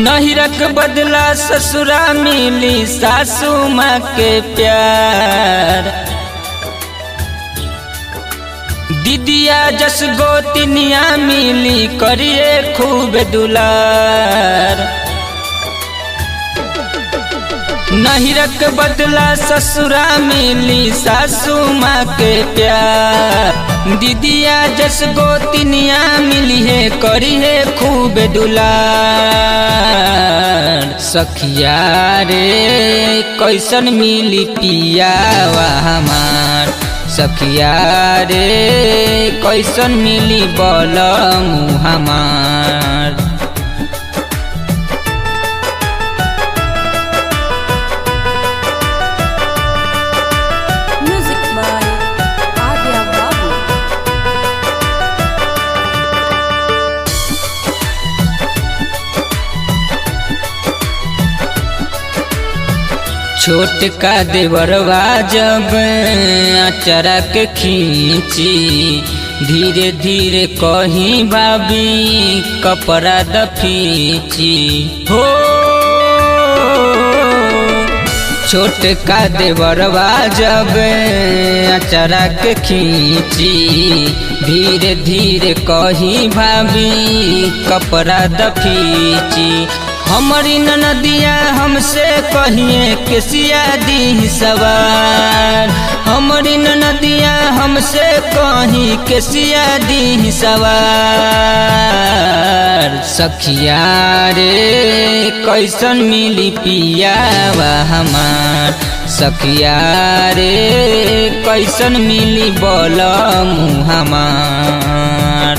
नहिरक बदला ससुरा मिली सासू माँ के प्यार। दीदिया जस गोतिनिया मिली करिए खूब दुलार। नहिरक बदला ससुरा मिली सासू माँ के प्यार। दीदिया जस गोतिनिया मिली है करी है खूब दुलार। सखिया रे कैसन मिली पियावा हमार। सखिया रे कैसन मिली बलमु हमार। छोट का देवरवा जब अचरा के खींची धीरे धीरे कहीं भाभी कपड़ा दफीची हो। छोट का देवरवा जब अचरा के खींची धीरे धीरे कहीं भाभी कपड़ा दफीची। हमारी ननदिया हमसे कहिए केसिया दी सवार। हमारी ननदिया हमसे कहीं केसिया दी सवार। सखिया रे कैसन मिली पियावा हमार। सखिया रे कैसन मिली बलमु हमार।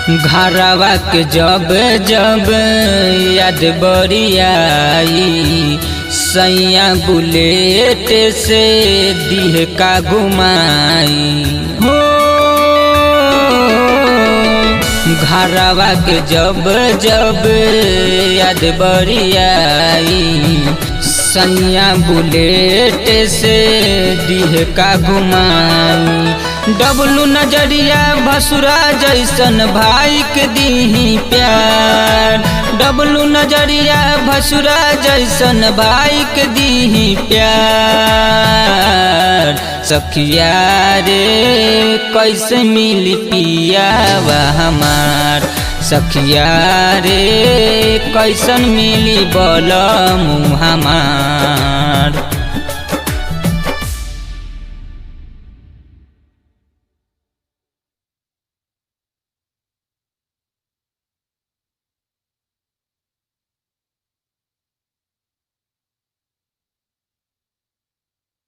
घरवा के जब जब याद बरियाई सैया बुलेट से दिह का घुमाई हो। घरवा के जब जब याद बरियाई सैया बुलेट से दिह का घुमाई। डबलू नजरिया भसुरा जैसन भाई के दीही प्यार। डबलू नजरिया भसुरा जैसन भाई के दीही प्यार। सखिया रे कैसे मिली पियावा हमार। सखिया रे कैसन मिली बलमु हमार।